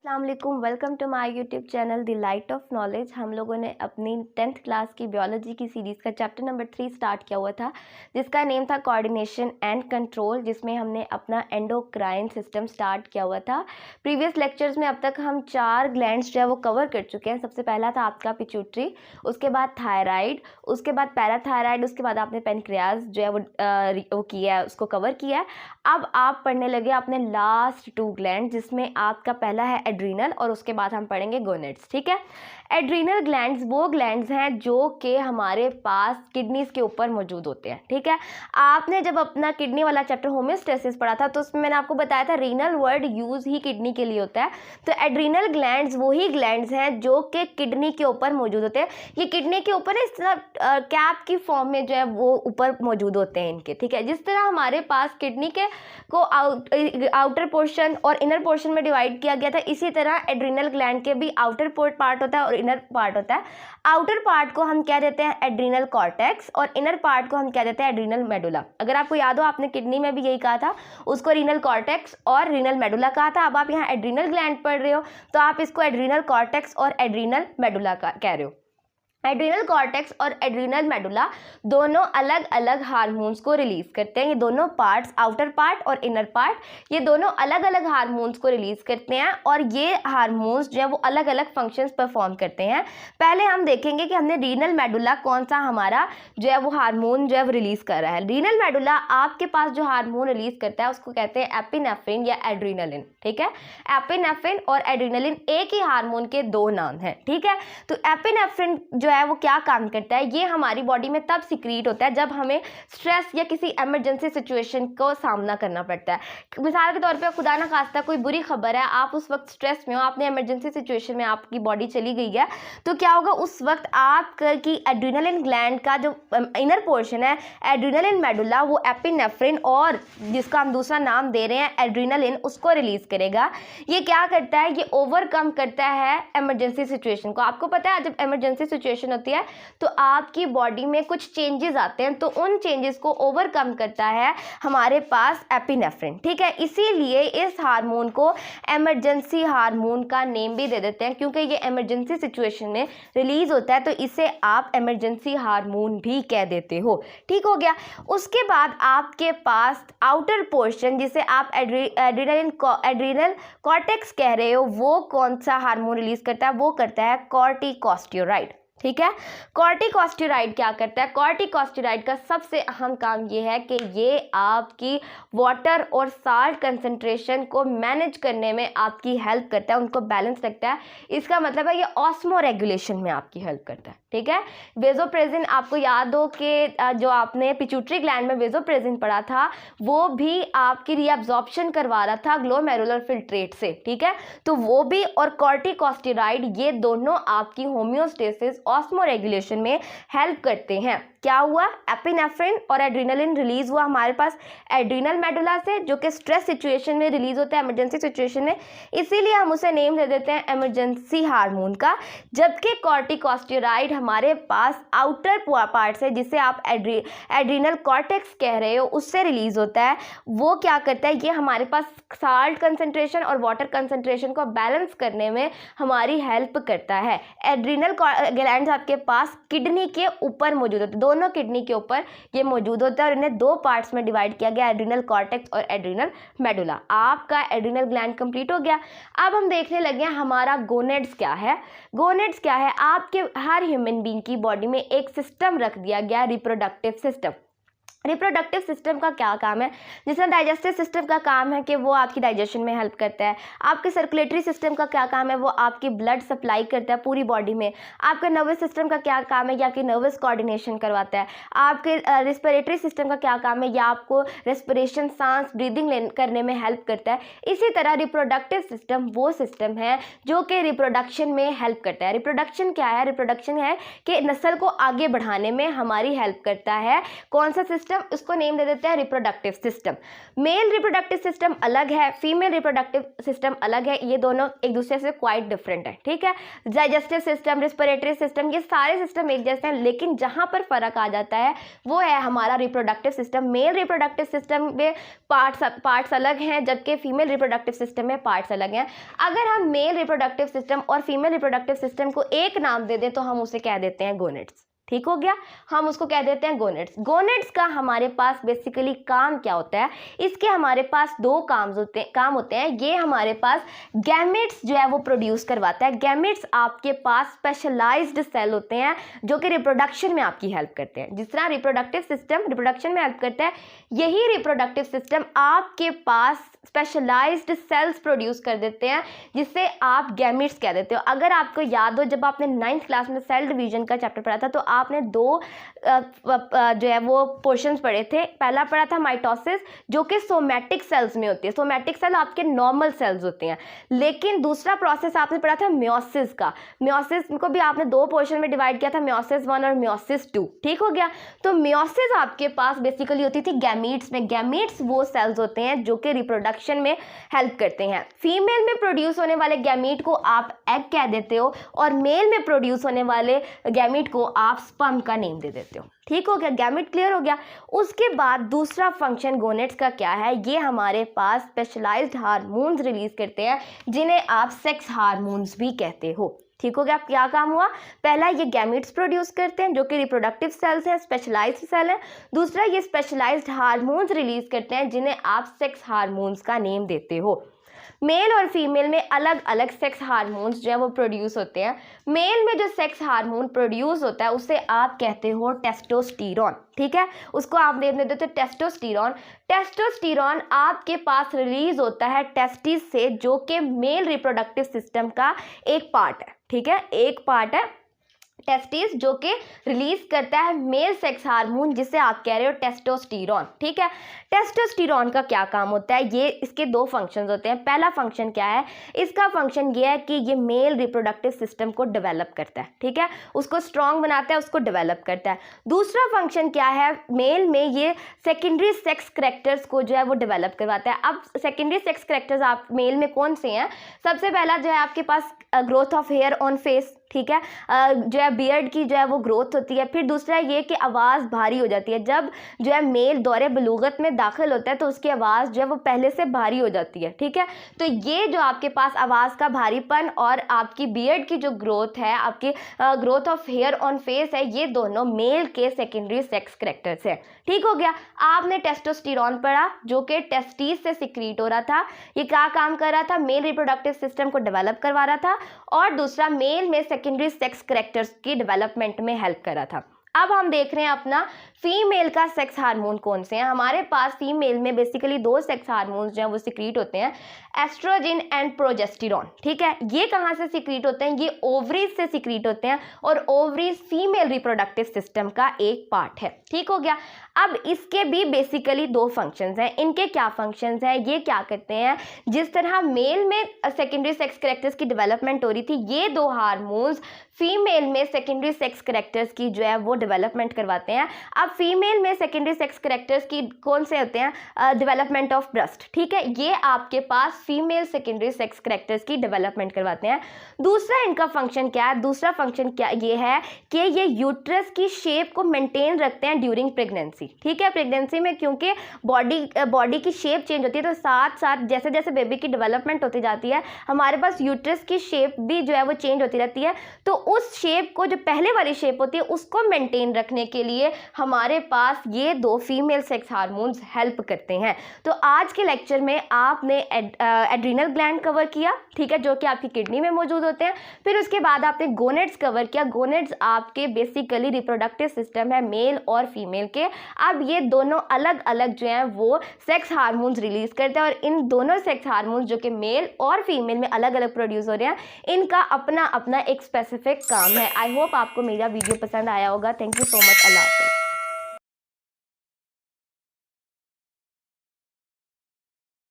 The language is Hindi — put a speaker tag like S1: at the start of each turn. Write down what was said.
S1: अस्सलामुअलैकुम, welcome to my YouTube channel the light of knowledge. हम लोगों ने अपनी 10th क्लास की बियोलॉजी की सीरीज़ का चैप्टर नंबर 3 स्टार्ट किया हुआ था, जिसका नेम था कोऑर्डिनेशन एंड कंट्रोल, जिसमें हमने अपना एंडोक्राइन सिस्टम स्टार्ट किया हुआ था। प्रीवियस लेक्चर्स में अब तक हम 4 ग्लैंड्स जो है वो कवर कर चुके हैं। सबसे पहला था आपका पिट्यूटरी, उसके बाद थायराइड, उसके बाद पैराथायराइड, उसके बाद आपने पेनक्रियाज जो है वो किया है, उसको कवर किया है। अब आप पढ़ने लगे अपने लास्ट 2 ग्लैंड, जिसमें आपका पहला है एड्रीनल और उसके बाद हम पढ़ेंगे गोनेड्स। ठीक है, एड्रीनल ग्लैंड्स वो ग्लैंड्स हैं जो कि हमारे पास किडनीज के ऊपर मौजूद होते हैं। ठीक है, आपने जब अपना किडनी वाला चैप्टर होमियोस्टेसिस पढ़ा था तो उसमें मैंने आपको बताया था रीनल वर्ड यूज ही किडनी के लिए होता है। तो एड्रीनल ग्लैंड्स वही ग्लैंड्स हैं जो कि किडनी के ऊपर मौजूद होते हैं। ये किडनी के ऊपर इस तरह कैप की फॉर्म में जो है वो ऊपर मौजूद होते हैं इनके। ठीक है, जिस तरह हमारे पास किडनी के को आउटर पोर्शन और इनर पोर्शन में डिवाइड किया गया था, इसी तरह एड्रीनल ग्लैंड के भी आउटर पार्ट होता है और इनर पार्ट होता है। आउटर पार्ट को हम क्या देते हैं, एड्रीनल कॉर्टेक्स, और इनर पार्ट को हम क्या देते हैं, एड्रीनल मेडुला। अगर आपको याद हो, आपने किडनी में भी यही कहा था, उसको रीनल कॉर्टेक्स और रीनल मेडुला कहा था। अब आप यहाँ एड्रीनल ग्लैंड पढ़ रहे हो तो आप इसको एड्रीनल कॉर्टेक्स और एड्रीनल मेडुला कह रहे हो। एड्रीनल कॉर्टेक्स और एड्रीनल मेडुला दोनों अलग अलग हार्मोन्स को रिलीज करते हैं। ये दोनों पार्ट्स, आउटर पार्ट और इनर पार्ट, ये दोनों अलग अलग हार्मोन्स को रिलीज करते हैं और ये हार्मोन्स जो है वो अलग अलग फंक्शंस परफॉर्म करते हैं। पहले हम देखेंगे कि हमने रीनल मेडुला कौन सा हमारा जो है वो हार्मोन जो है वो रिलीज कर रहा है। रीनल मेडुला आपके पास जो हार्मोन रिलीज करता है उसको कहते हैं एपिनेफ्रिन या एड्रीनलिन। ठीक है, एपिनेफ्रिन और एड्रीनलिन एक ही हार्मोन के 2 नाम हैं। ठीक है, तो एपिनेफ्रिन जो है वो क्या काम करता है, ये हमारी बॉडी में तब सिक्रीट होता है जब हमें स्ट्रेस या किसी इमरजेंसी सिचुएशन को सामना करना पड़ता है। मिसाल के तौर पे खुदा ना खास्ता कोई बुरी खबर है, आप उस वक्त स्ट्रेस में हो, आपने इमरजेंसी सिचुएशन में आपकी बॉडी चली गई है, तो क्या होगा उस वक्त आपकी एड्रीनलिन ग्लैंड का जो इनर पोर्शन है, एड्रीनलिन मेडुला, वो एपिनेफ्रिन और जिसका हम दूसरा नाम दे रहे हैं एड्रीनलिन, उसको रिलीज करेगा। ये क्या करता है, ये ओवरकम करता है इमरजेंसी सिचुएशन को। आपको पता है जब इमरजेंसी सिचुएशन होती है तो आपकी बॉडी में कुछ चेंजेस आते हैं, तो उन चेंजेस को ओवरकम करता है हमारे पास एपिनेफ्रिन। ठीक है, इसीलिए इस हार्मोन को इमरजेंसी हार्मोन का नेम भी दे देते हैं, क्योंकि ये इमरजेंसी सिचुएशन में रिलीज होता है, तो इसे आप इमरजेंसी हार्मोन भी कह देते हो। ठीक हो गया। उसके बाद आपके पास आउटर पोर्शन, जिसे आप एड्रीनल कॉर्टेक्स कह रहे हो, वो कौन सा हार्मोन रिलीज करता है, वो करता है कॉर्टिकोस्टेरॉइड। ठीक है, कॉर्टिकोस्टेरॉइड क्या करता है, कॉर्टिकोस्टेरॉइड का सबसे अहम काम ये है कि ये आपकी वाटर और साल्ट कंसंट्रेशन को मैनेज करने में आपकी हेल्प करता है, उनको बैलेंस रखता है। इसका मतलब है ये ऑस्मो रेगुलेशन में आपकी हेल्प करता है। ठीक है, वेजोप्रेसिन, आपको याद हो कि जो आपने पिट्यूटरी ग्लैंड में वेजोप्रेसिन पढ़ा था, वो भी आपकी रीअब्जॉर्प्शन करवा रहा था ग्लोमेरुलर फिल्ट्रेट से। ठीक है, तो वो भी, और कॉर्टिकोस्टेरॉइड, ये दोनों आपकी होम्योस्टेसिस, ऑस्मो रेगुलेशन में हेल्प करते हैं। क्या हुआ, एपिनेफ्रिन और एड्रीनलिन रिलीज हुआ हमारे पास एड्रीनल मेडुला से, जो कि स्ट्रेस सिचुएशन में रिलीज होता है, इमरजेंसी सिचुएशन में, इसीलिए हम उसे नेम दे देते हैं इमरजेंसी हार्मोन का। जबकि कॉर्टिकोस्टेरॉइड हमारे पास आउटर पार्ट से, जिसे आप एड्रीनल कॉर्टेक्स कह रहे हो, उससे रिलीज होता है। वो क्या करता है, ये हमारे पास साल्ट कंसंट्रेशन और वाटर कंसंट्रेशन को बैलेंस करने में हमारी हेल्प करता है। एड्रीनल ग्लैंड्स आपके पास किडनी के ऊपर मौजूद होते हैं, दोनों किडनी के ऊपर ये मौजूद होता है, और इन्हें 2 पार्ट्स में डिवाइड किया गया, एड्रीनल कॉर्टेक्स और एड्रीनल मेडुला। आपका एड्रीनल ग्लैंड कंप्लीट हो गया। अब हम देखने लगे हैं हमारा गोनेड्स क्या है। गोनेड्स क्या है, आपके हर ह्यूमन बीइंग की बॉडी में एक सिस्टम रख दिया गया, रिप्रोडक्टिव सिस्टम। रिप्रोडक्टिव सिस्टम का क्या काम है, जिसमें डाइजेस्टिव सिस्टम का काम है कि वो आपकी डाइजेशन में हेल्प करता है। आपके सर्कुलेटरी सिस्टम का क्या काम है, वो आपकी ब्लड सप्लाई करता है पूरी बॉडी में। आपके नर्वस सिस्टम का क्या काम है, ये आपकी नर्वस कोऑर्डिनेशन करवाता है। आपके रिस्पिरेटरी सिस्टम का क्या काम है, या आपको रेस्पिरेशन, सांस, ब्रीदिंग करने में हेल्प करता है। इसी तरह रिप्रोडक्टिव सिस्टम वो सिस्टम है जो कि रिप्रोडक्शन में हेल्प करता है। रिप्रोडक्शन क्या है, रिप्रोडक्शन है कि नस्ल को आगे बढ़ाने में हमारी हेल्प करता है। कौन सा सिस्टम, सिस्टम, उसको नेम दे देते हैं reproductive system. Male reproductive system अलग है, फीमेल रिप्रोडक्टिव सिस्टम अलग है, ये दोनों एक दूसरे से क्वाइट डिफरेंट है, ठीक है। डाइजेस्टिव सिस्टम, रिस्पिरेटरी सिस्टम, ये सारे सिस्टम एक जैसे हैं, लेकिन जहां पर फर्क आ जाता है वो है हमारा reproductive system. Male reproductive system में पार्ट्स अलग हैं, जबकि फीमेल रिप्रोडक्टिव सिस्टम में पार्ट्स अलग हैं। अगर हम मेल रिप्रोडक्टिव सिस्टम और फीमेल रिप्रोडक्टिव सिस्टम को एक नाम दे दें तो हम उसे कह देते हैं गोनेड्स। ठीक हो गया, हम उसको कह देते हैं गोनेड्स। गोनेड्स का हमारे पास बेसिकली काम क्या होता है, इसके हमारे पास दो काम होते हैं। ये हमारे पास गैमेट्स जो है वो प्रोड्यूस करवाता है। गैमेट्स आपके पास स्पेशलाइज्ड सेल होते हैं जो कि रिप्रोडक्शन में आपकी हेल्प करते हैं। जिस तरह रिप्रोडक्टिव सिस्टम रिप्रोडक्शन में हेल्प करता है, यही रिप्रोडक्टिव सिस्टम आपके पास स्पेशलाइज्ड सेल्स प्रोड्यूस कर देते हैं, जिससे आप गैमेट्स कह देते हो। अगर आपको याद हो, जब आपने 9th क्लास में सेल डिवीजन का चैप्टर पढ़ा था तो आपने दो जो है वो पोर्शंस पढ़े थे। पहला पढ़ा था माइटोसिस, जो कि सोमैटिक सेल्स में होती है। सोमैटिक सेल आपके नॉर्मल सेल्स होते हैं, लेकिन दूसरा प्रोसेस आपने पढ़ा था म्योसिस का। म्योसिस को भी आपने दो पोर्शन में डिवाइड किया था, म्योसिस 1 और म्योसिस 2। ठीक हो गया, तो म्योसिस आपके पास बेसिकली होती थी गैमीट्स में। गैमीट्स वो सेल्स होते हैं जो कि रिप्रोडक्शन में हेल्प करते हैं। फीमेल में प्रोड्यूस होने वाले गैमीट को आप एग कह देते हो, और मेल में प्रोड्यूस होने वाले गैमीट को आप स्पर्म का नेम दे देते हो। ठीक हो गया, गैमेट क्लियर हो गया। उसके बाद दूसरा फंक्शन गोनेड्स का क्या है, ये हमारे पास स्पेशलाइज्ड हार्मोन्स रिलीज करते हैं, जिन्हें आप सेक्स हार्मोन्स भी कहते हो। ठीक हो गया, क्या काम हुआ, पहला ये गैमेट्स प्रोड्यूस करते हैं जो कि रिप्रोडक्टिव सेल्स हैं, स्पेशलाइज्ड सेल हैं। दूसरा ये स्पेशलाइज्ड हार्मोन्स रिलीज करते हैं, जिन्हें आप सेक्स हार्मोन्स का नेम देते हो। मेल और फीमेल में अलग अलग सेक्स हार्मोन्स जो है वो प्रोड्यूस होते हैं। मेल में जो सेक्स हार्मोन प्रोड्यूस होता है उसे आप कहते हो टेस्टोस्टेरोन। ठीक है, उसको आप नेम दे देते हो टेस्टोस्टेरोन। टेस्टोस्टेरोन आपके पास रिलीज होता है टेस्टिस से, जो कि मेल रिप्रोडक्टिव सिस्टम का एक पार्ट है। ठीक है, एक पार्ट है टेस्टिस, जो कि रिलीज करता है मेल सेक्स हार्मोन, जिसे आप कह रहे हो टेस्टोस्टेरोन। ठीक है, टेस्टोस्टेरोन का क्या काम होता है, ये इसके दो फंक्शंस होते हैं। पहला फंक्शन क्या है, इसका फंक्शन ये है कि ये मेल रिप्रोडक्टिव सिस्टम को डेवलप करता है। ठीक है, उसको स्ट्रॉन्ग बनाता है, उसको डेवलप करता है। दूसरा फंक्शन क्या है, मेल में ये सेकेंडरी सेक्स करैक्टर्स को जो है वो डेवलप करवाता है। अब सेकेंडरी सेक्स करैक्टर्स आप मेल में कौन से हैं, सबसे पहला जो है आपके पास growth of hair on face. ठीक है, जो है बियर्ड की जो है वो ग्रोथ होती है। फिर दूसरा ये कि आवाज़ भारी हो जाती है। जब जो है मेल दौरे बलूगत में दाखिल होता है तो उसकी आवाज़ जो है वो पहले से भारी हो जाती है। ठीक है, तो ये जो आपके पास आवाज़ का भारीपन और आपकी बियर्ड की जो ग्रोथ है, आपकी growth of hair on face है, ये दोनों मेल के सेकेंडरी सेक्स करैक्टर्स है। ठीक हो गया, आपने टेस्टोस्टेरोन पढ़ा जो कि टेस्टिस से सिक्रीट हो रहा था। ये क्या काम कर रहा था, मेल रिप्रोडक्टिव सिस्टम को डेवलप करवा रहा था, और दूसरा मेल में सेकेंडरी सेक्स करैक्टर्स की डेवलपमेंट में हेल्प कर रहा था। अब हम देख रहे हैं अपना फीमेल का सेक्स हार्मोन कौन से हैं। हमारे पास फीमेल में बेसिकली दो सेक्स हार्मोन्स जो हैं वो सिक्रीट होते हैं, एस्ट्रोजन एंड प्रोजेस्टेरोन। ठीक है, ये कहाँ से सिक्रीट होते हैं, ये ओवरीज से सिक्रीट होते हैं, और ओवरीज फीमेल रिप्रोडक्टिव सिस्टम का एक पार्ट है। ठीक हो गया, अब इसके भी बेसिकली दो फंक्शंस हैं। इनके क्या फंक्शंस हैं, ये क्या करते हैं, जिस तरह मेल में सेकेंडरी सेक्स करैक्टर्स की डेवलपमेंट हो रही थी, ये दो हार्मोन्स फीमेल में सेकेंडरी सेक्स करैक्टर्स की जो है वो डेवलपमेंट करवाते हैं। अब फीमेल में सेकेंडरी सेक्स करैक्टर्स की कौन से होते हैं, डेवलपमेंट ऑफ ब्रेस्ट। ठीक है, ये आपके पास फीमेल सेकेंडरी सेक्स करैक्टर्स की डेवलपमेंट करवाते हैं। दूसरा इनका फंक्शन क्या है, दूसरा फंक्शन क्या ये है कि ये यूट्रस की शेप को मेंटेन रखते हैं ड्यूरिंग प्रेगनेंसी। ठीक है, प्रेगनेंसी में क्योंकि बॉडी की शेप चेंज होती है, तो साथ साथ जैसे जैसे बेबी की डेवलपमेंट होती जाती है, हमारे पास यूट्रस की शेप भी जो है वो चेंज होती रहती है। तो उस शेप को, जो पहले वाली शेप होती है, उसको मेंटेन रखने के लिए हमारे पास ये दो फीमेल सेक्स हार्मोन्स हेल्प करते हैं। तो आज के लेक्चर में आपने एड्रीनल ग्लैंड कवर किया, ठीक है, जो कि आपकी किडनी में मौजूद होते हैं। फिर उसके बाद आपने गोनेड्स कवर किया। गोनेड्स आपके बेसिकली रिप्रोडक्टिव सिस्टम है मेल और फीमेल के। अब ये दोनों अलग अलग जो हैं वो सेक्स हार्मोन्स रिलीज करते हैं, और इन दोनों सेक्स हार्मोन्स जो कि मेल और फीमेल में अलग अलग प्रोड्यूस हो रहे हैं, इनका अपना अपना एक स्पेसिफिक काम है। आई होप आपको मेरा वीडियो पसंद आया होगा। Thank you so much. अल्लाह हाफ़िज़।